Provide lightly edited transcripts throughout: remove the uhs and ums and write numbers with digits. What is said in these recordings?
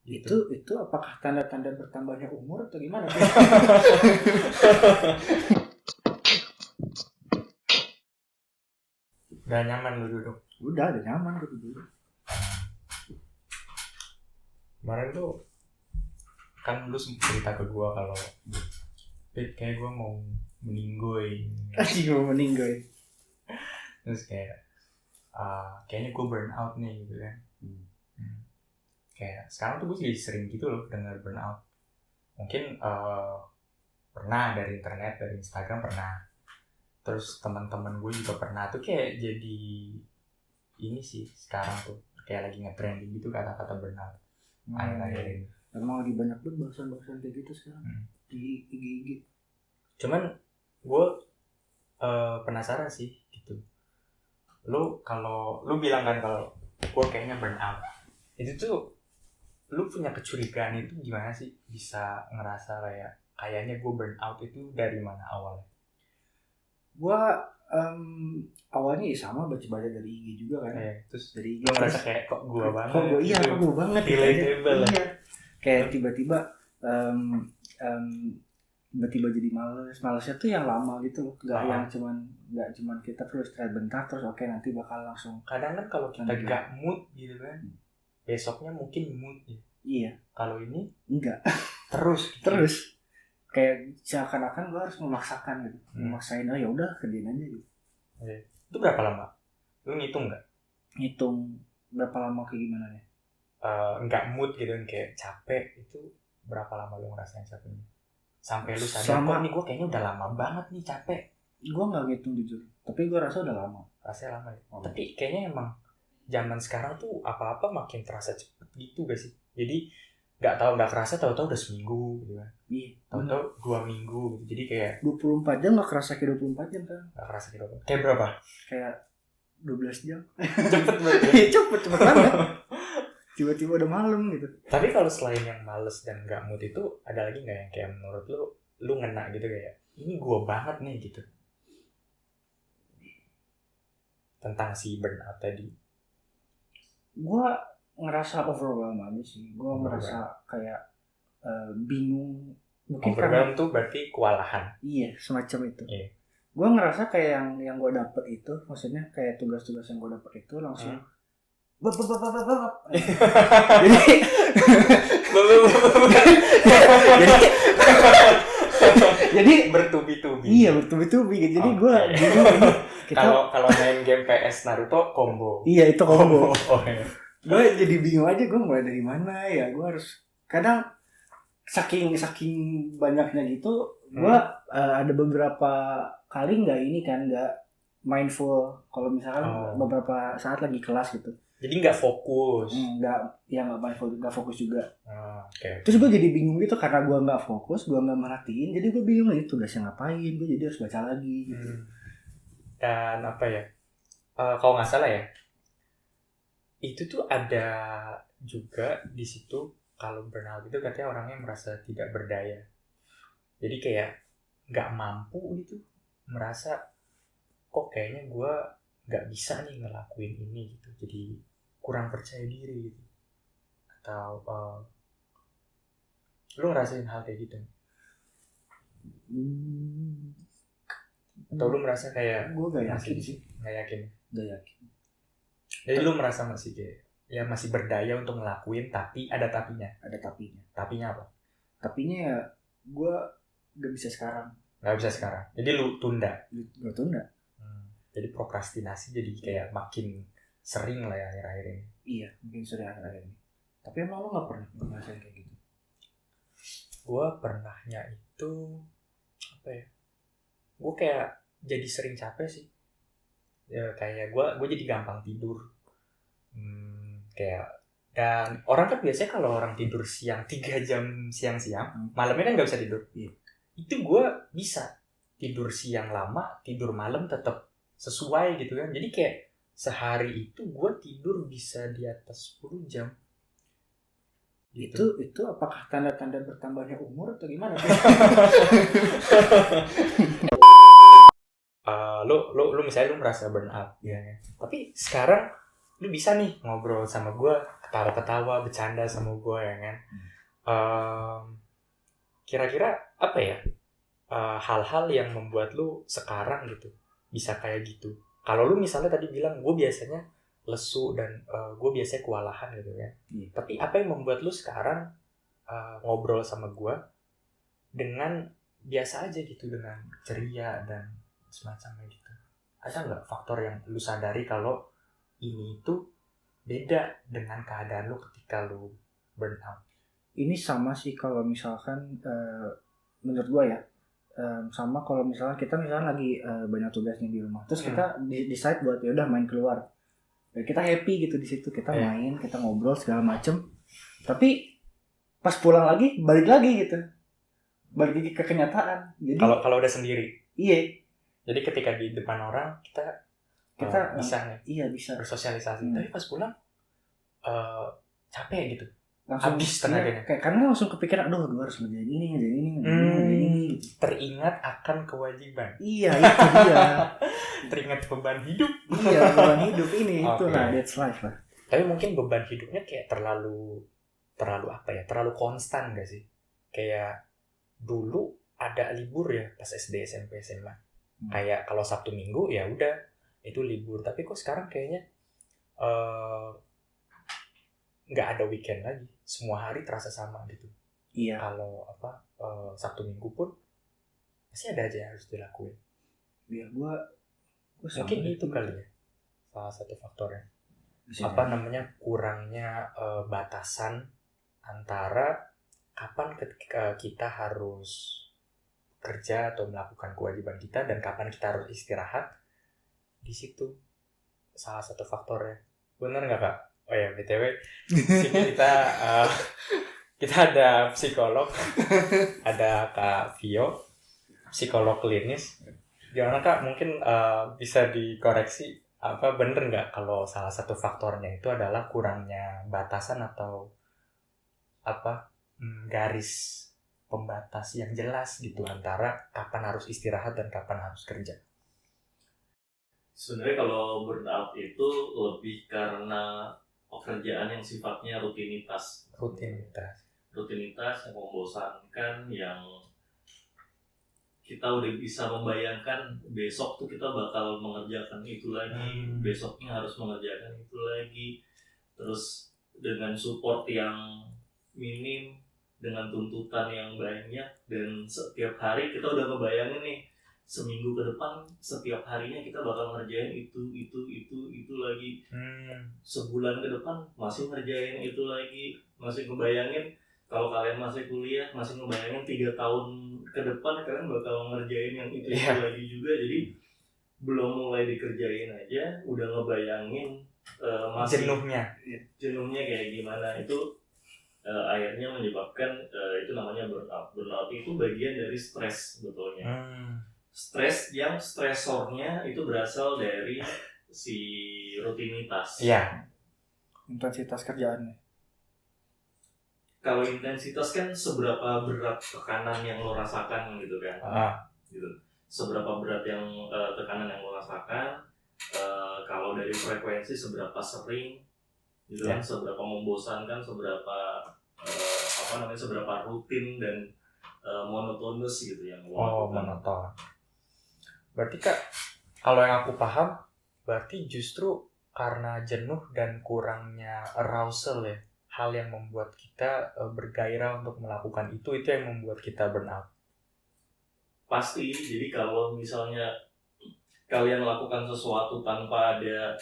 Gitu. Itu apakah tanda-tanda bertambahnya umur atau gimana? Udah nyaman lu duduk? Udah nyaman gue dulu. Kemarin tuh kan lu sempet cerita ke gue kalau kayak gue mau meninggoy. Mau meninggoy. Terus kayak kayaknya gue burn out nih gitu kan. Kayak sekarang tuh gue jadi sering gitu loh dengar burn out. Mungkin pernah dari internet, dari Instagram pernah. Terus teman-teman gue juga pernah tuh kayak jadi ini sih sekarang tuh kayak lagi nge-trending gitu kata-kata burn out. Akhir-akhir ini. Emang lagi banyak banget bahasan-bahasan kayak gitu sekarang di IG. Cuman gue penasaran sih gitu. Lu kalau lu bilang kan kalau gue kayaknya burn out, itu tuh lu punya kecurigaan itu gimana sih bisa ngerasa kayaknya gue burn out itu dari mana awalnya? Gue awalnya ya sama baca-baca dari IG juga kan. Terus dari IG lu ngerasa kayak kok gue banget. Kok gue banget. Relatable. Iya. Kayak tiba-tiba tiba-tiba jadi malesnya tuh yang lama gitu loh, nggak cuman kita terus istirahat bentar terus oke, nanti bakal langsung. Kadang kan kalau kita gak mood gitu kan, besoknya mungkin mood ya. Iya. Kalau ini enggak. terus kayak seakan-akan gue harus memaksakan gitu, memaksain ya udah kerjain aja gitu. Itu berapa lama? Lu ngitung nggak? Ngitung berapa lama kayak gimana ya? Nggak mood gitu kan, kayak capek itu berapa lama lu ngerasain capeknya? Sampai lu sadar kok nih gue kayaknya udah lama banget nih capek. Gue nggak ngitung jujur, tapi gue rasa udah lama. Rasanya lama ya? Tapi kayaknya emang zaman sekarang tuh apa-apa makin terasa cepet gitu gak sih? Jadi nggak kerasa tahu-tahu udah seminggu gitu kan? Iya. Tahu-tahu 2 minggu gitu. Jadi kayak 24 jam nggak kerasa kayak 24 jam kan? Nggak kerasa kayak berapa? Kayak berapa? Kayak 12 jam. Cepet banget. Cepet banget. Tiba-tiba udah malam gitu. Tapi kalau selain yang males dan nggak mood itu ada lagi nggak yang kayak menurut lu ngena gitu kayak ini gue banget nih gitu tentang si burnout tadi? Gue ngerasa overwhelmed aja sih. Gue merasa kayak bingung. Mungkin overwhelmed tuh berarti kewalahan. Iya, semacam itu. Iya. Gue ngerasa kayak yang gue dapet itu, maksudnya kayak tugas-tugas yang gue dapet itu langsung jadi bertubi-tubi. Iya, bertubi-tubi gitu. Jadi gue bingung kalau main game PS Naruto combo. Iya, itu combo. Iya. Gue jadi bingung aja, gue mulai dari mana ya. Gue harus kadang saking banyaknya gitu, gue ada beberapa kali nggak mindful kalau misalkan beberapa saat lagi kelas gitu. Jadi nggak fokus. Nggak mindful, nggak fokus juga. Okay. Terus gue jadi bingung gitu karena gue nggak fokus, gue nggak merhatiin, jadi gue bingung nih tugasnya ngapain, gue jadi harus baca lagi gitu. Dan apa ya? Kalau nggak salah ya, itu tuh ada juga di situ kalau burnout itu katanya orangnya merasa tidak berdaya. Jadi kayak nggak mampu gitu, merasa kok kayaknya gue nggak bisa nih ngelakuin ini gitu, jadi kurang percaya diri gitu. Atau lu ngerasain hal kayak gitu? Atau lu merasa kayak gue gak yakin sih. Gak yakin. Jadi lu merasa masih kayak ya masih berdaya untuk ngelakuin, tapi ada tapinya. Tapinya apa? Tapinya ya gue gak bisa sekarang. Jadi lu tunda. Gue tunda. Jadi prokrastinasi jadi kayak makin sering lah ya akhir-akhir ini. Iya, mungkin sering akhir-akhir ini. Tapi emang lo gak pernah ngerasain kayak gitu? Gue pernahnya itu apa ya? Gue kayak jadi sering capek sih. Ya kayak gue jadi gampang tidur. Kayak dan orang kan biasanya kalau orang tidur siang 3 jam siang-siang, malamnya kan nggak bisa tidur. Iya. Itu gue bisa tidur siang lama, tidur malam tetap sesuai gitu kan. Jadi kayak sehari itu gue tidur bisa di atas 10 jam. Gitu. Itu apakah tanda-tanda bertambahnya umur atau gimana? Lu misalnya lu merasa burnout ya. Tapi sekarang lu bisa nih ngobrol sama gue ketawa-ketawa, bercanda sama gue ya kan. Kira-kira apa ya hal-hal yang membuat lu sekarang gitu bisa kayak gitu? Kalau lu misalnya tadi bilang gue biasanya lesu dan gue biasanya kewalahan gitu kan. Tapi apa yang membuat lu sekarang ngobrol sama gue dengan biasa aja gitu, dengan ceria dan semacamnya gitu? Ada nggak faktor yang lu sadari kalau ini tuh beda dengan keadaan lu ketika lu burn out? Ini sama sih kalau misalkan menurut gue ya, sama kalau misalnya kita lagi banyak tugas nih di rumah, terus kita decide buat ya udah main keluar, dan kita happy gitu di situ, kita main, kita ngobrol segala macem, tapi pas pulang lagi balik lagi ke kenyataan. Jadi kalau udah sendiri, iya, jadi ketika di depan orang kita bisa nih, iya bisa bersosialisasi, tapi pas pulang capek gitu, langsung habis tenaganya. Karena langsung kepikiran, aduh gue harus ngerjain ini gitu. Teringat akan kewajiban. Iya, itu dia. Teringat beban hidup. Iya, beban hidup ini. Okay. Itu lah, that's life lah. Tapi mungkin beban hidupnya kayak terlalu apa ya, terlalu konstan gak sih? Kayak dulu ada libur ya pas SD, SMP, SMA. Kayak kalau Sabtu Minggu ya udah itu libur. Tapi kok sekarang kayaknya nggak ada weekend lagi, semua hari terasa sama gitu. Iya. Kalau Sabtu Minggu pun pasti ada aja yang harus dilakuin. Iya, gue mungkin itu kali ya salah satu faktornya. Kurangnya batasan antara kapan ketika kita harus kerja atau melakukan kewajiban kita dan kapan kita harus istirahat. Di situ salah satu faktornya. Bener nggak Kak? Oh ya, BTW sini kita ada psikolog, ada Kak Vio, psikolog klinis. Gimana Kak? Mungkin bisa dikoreksi, bener nggak kalau salah satu faktornya itu adalah kurangnya batasan atau garis pembatas yang jelas gitu antara kapan harus istirahat dan kapan harus kerja? Sebenarnya kalau burnout itu lebih karena pekerjaan yang sifatnya rutinitas yang membosankan, yang kita udah bisa membayangkan besok tuh kita bakal mengerjakan itu lagi, besoknya harus mengerjakan itu lagi, terus dengan support yang minim, dengan tuntutan yang banyak, dan setiap hari kita udah ngebayangin nih seminggu ke depan setiap harinya kita bakal ngerjain itu lagi. Sebulan ke depan masih ngerjain itu lagi, masih ngebayangin kalau kalian masih kuliah masih ngebayangin 3 tahun ke depan kalian bakal ngerjain yang itu lagi juga. Jadi belum mulai dikerjain aja udah ngebayangin masih jenuhnya kayak gimana. Itu akhirnya menyebabkan itu namanya burnout. Burnout itu bagian dari stres sebetulnya. Stres yang stresornya itu berasal dari si rutinitas. Iya. Intensitas kerjaannya. Kalau intensitas kan seberapa berat tekanan yang lo rasakan gitu kan. Gitu. Seberapa berat yang tekanan yang lo rasakan. Kalau dari frekuensi seberapa sering gitu kan, seberapa membosankan, seberapa seberapa rutin dan monotonus gitu yang lo lakukan. Monoton. Berarti Kak, kalau yang aku paham, berarti justru karena jenuh dan kurangnya arousal ya, hal yang membuat kita bergairah untuk melakukan itu yang membuat kita burnout. Pasti. Jadi kalau misalnya kalian lakukan sesuatu tanpa ada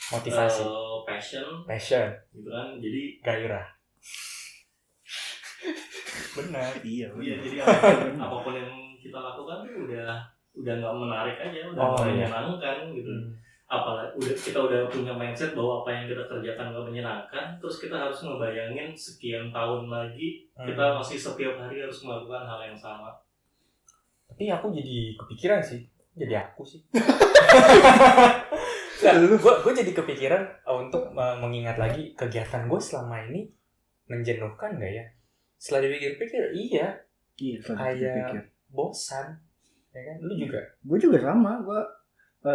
motivasi, passion gitu kan, jadi gairah. Benar. Iya, jadi apapun yang kita lakukan tuh udah nggak menarik aja, udah nggak menyenangkan gitu. Apalagi kita udah punya mindset bahwa apa yang kita kerjakan nggak menyenangkan, terus kita harus ngebayangin sekian tahun lagi kita masih setiap hari harus melakukan hal yang sama. Tapi aku jadi kepikiran sih, jadi aku sih. Gue jadi kepikiran untuk mengingat lagi kegiatan gue selama ini menjenuhkan nggak ya? Setelah dipikir-pikir, iya kayak bosan. Ya kan? Lu juga? Gue juga sama. Gue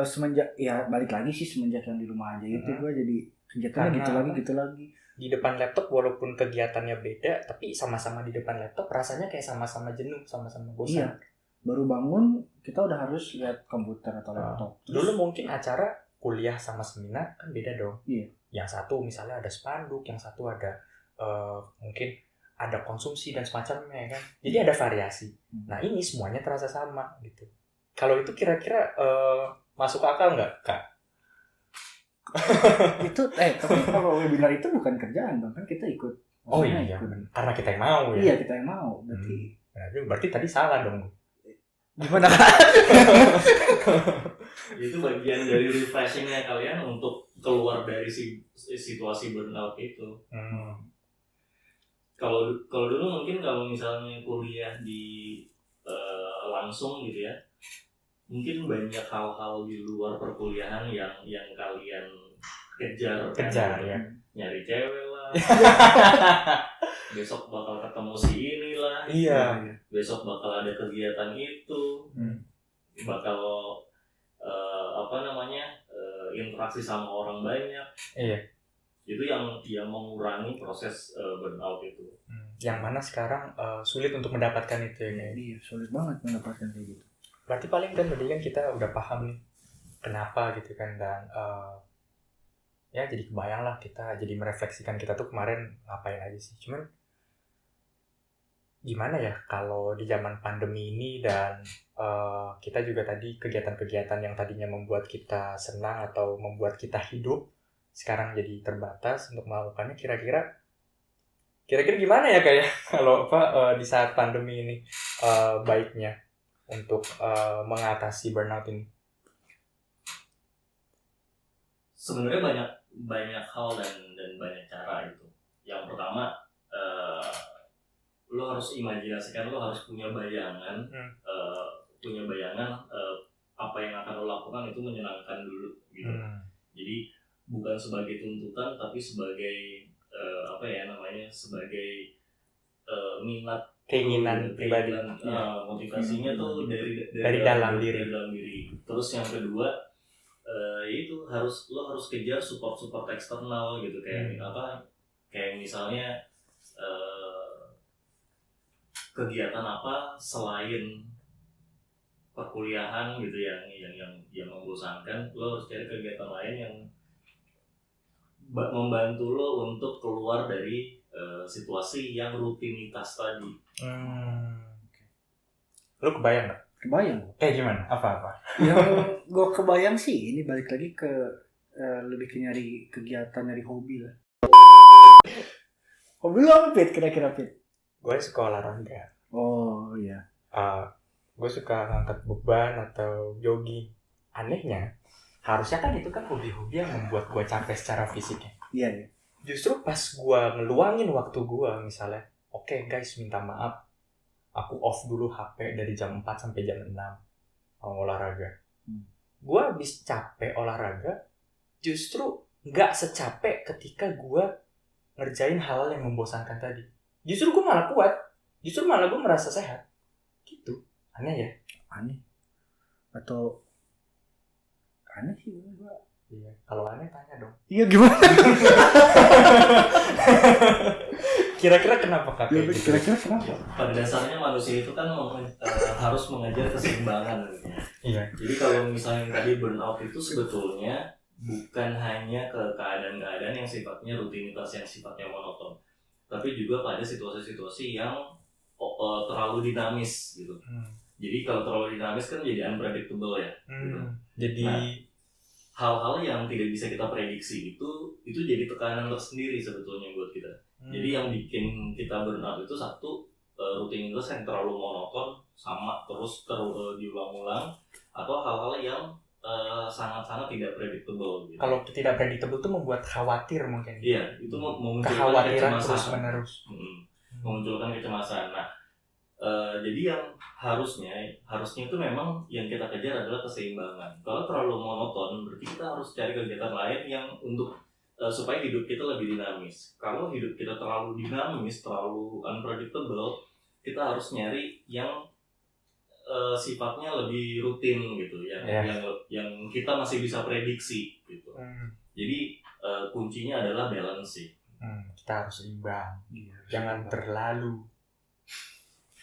semenjak ya balik lagi sih semenjak yang di rumah aja itu gue jadi kegiatannya gitu lagi. di depan laptop walaupun kegiatannya beda, tapi sama-sama di depan laptop rasanya kayak sama-sama jenuh, sama-sama bosan. Iya. Baru bangun kita udah harus lihat komputer atau laptop. Dulu mungkin acara kuliah sama seminar kan beda dong. Iya. Yang satu misalnya ada spanduk, yang satu ada mungkin ada konsumsi dan semacamnya kan. Jadi ada variasi. Nah ini semuanya terasa sama gitu. Kalau itu kira-kira masuk akal nggak, Kak? Itu tapi kalau webinar itu bukan kerjaan dong, kan kita ikut. Oh iya, ikut. karena kita yang mau ya. Iya, kita yang mau. Berarti tadi salah dong. Gimana, Kak? Itu bagian dari refreshingnya kalian untuk keluar dari situasi burnout itu. Kalau dulu mungkin kalau misalnya kuliah di langsung gitu ya, mungkin banyak hal-hal di luar perkuliahan yang kalian kejar ya. Nyari cewek lah. Besok bakal ketemu si inilah. Iya. Besok bakal ada kegiatan itu. Bakal interaksi sama orang banyak. Iya. Itu yang mengurangi proses burnout itu. Yang mana sekarang sulit untuk mendapatkan itu ya. Iya, sulit banget mendapatkan kayak gitu. Berarti paling kan tadi kan kita udah paham nih kenapa gitu kan, dan ya jadi kebayang lah, kita jadi merefleksikan kita tuh kemarin ngapain aja sih. Cuman gimana ya kalau di zaman pandemi ini dan kita juga tadi kegiatan-kegiatan yang tadinya membuat kita senang atau membuat kita hidup sekarang jadi terbatas untuk melakukannya. Kira-kira gimana ya kayak kalau di saat pandemi ini baiknya untuk mengatasi burnout ini? Sebenarnya banyak hal dan banyak cara itu. Yang pertama, lo harus imajinasikan, lo harus punya bayangan, apa yang akan lo lakukan itu menyenangkan dulu gitu. Jadi bukan sebagai tuntutan, tapi sebagai sebagai minat, keinginan pribadi. Motivasinya tuh dari dalam diri. Terus yang kedua, itu lo harus kejar support eksternal gitu, kayak misalnya kegiatan apa selain perkuliahan gitu yang membosankan. Lo harus cari kegiatan lain yang membantu lo untuk keluar dari situasi yang rutinitas tadi. Lo kebayang nggak? Kebayang. Kayak gimana? Apa? Yang gue kebayang sih, ini balik lagi ke lebih ke nyari kegiatan, nyari hobi lah. Hobi lo apa, Pit? Kira-kira, Pit? Gue suka olahraga. Oh iya. Gue suka ngangkat beban atau jogging. Anehnya, harusnya kan itu kan hobi-hobi yang membuat gue capek secara fisiknya. Iya. Justru pas gue ngeluangin waktu gue, misalnya, oke guys, minta maaf, aku off dulu HP dari jam 4 sampai jam 6 mau olahraga. Gue habis capek olahraga, justru nggak secapek ketika gue ngerjain hal-hal yang membosankan tadi. Justru gue malah kuat, justru malah gue merasa sehat. Gitu. Aneh ya? Aneh. Atau aneh sih gue. Iya. Kalau aneh tanya dong. Iya, gimana? Kira-kira kenapa Kak? Kira-kira kenapa? Pada dasarnya manusia itu kan harus mengejar keseimbangan. Iya. Jadi kalau misalnya tadi burnout itu sebetulnya bukan hanya ke keadaan-keadaan yang sifatnya rutinitas, yang sifatnya monoton, tapi juga pada situasi-situasi yang terlalu dinamis gitu. Jadi kalau terlalu dinamis kan jadi unpredictable ya. Gitu. Jadi hal-hal yang tidak bisa kita prediksi itu jadi tekanan tersendiri sebetulnya buat kita. Jadi yang bikin kita burnout itu satu, rutinitas yang terlalu monoton sama terus diulang-ulang, atau hal-hal yang sangat-sangat tidak predictable gitu. Kalau tidak predictable itu membuat khawatir mungkin. Iya, itu memunculkan kekhawatiran kecemasan. Terus menerus. Memunculkan kecemasan. Nah, jadi yang harusnya itu memang yang kita kejar adalah keseimbangan. Kalau terlalu monoton, berarti kita harus cari kegiatan lain yang untuk supaya hidup kita lebih dinamis. Kalau hidup kita terlalu dinamis, terlalu unpredictable, kita harus nyari yang sifatnya lebih rutin gitu, yang kita masih bisa prediksi gitu. Jadi kuncinya adalah balance sih. Kita harus imbang. Iya, Jangan terlalu.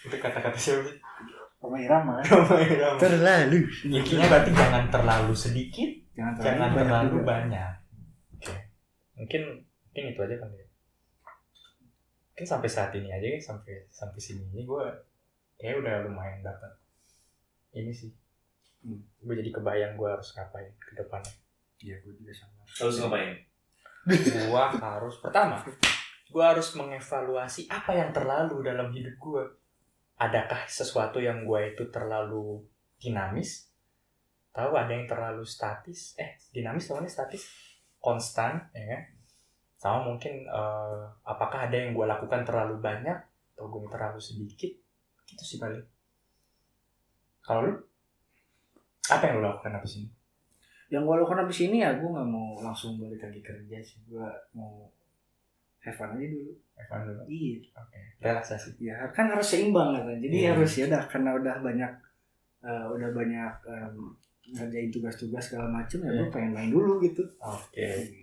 Itu kata-kata siapa sih? Roma Irama. Terlalu. Intinya berarti jangan terlalu sedikit, jangan terlalu juga. banyak. Oke. Mungkin itu aja kan ya. Mungkin sampai saat ini aja ya, sampai sini ini gue kayak udah lumayan dapat ini sih. Gue jadi kebayang gue harus ngapain ke depannya. Iya, gue juga sama. Harus ngapain? Gue harus mengevaluasi apa yang terlalu dalam hidup gue. Adakah sesuatu yang gue itu terlalu dinamis? Tahu ada yang terlalu statis? Dinamis lawannya statis? Konstan, ya kan? Sama mungkin apakah ada yang gue lakukan terlalu banyak atau gue terlalu sedikit? Gitu sih paling. Kalau lu? Apa yang lu lakukan habis ini? Yang gue lakukan habis ini ya gue nggak mau langsung balik lagi kerja sih. Gue mau have fun aja dulu. Evan dulu. Iya. Oke. Relaksasi. Ya kan harus seimbang kan. Jadi Iya. harus ya udah karena udah banyak ngerjain tugas-tugas segala macem ya gue pengen main dulu gitu. Oke.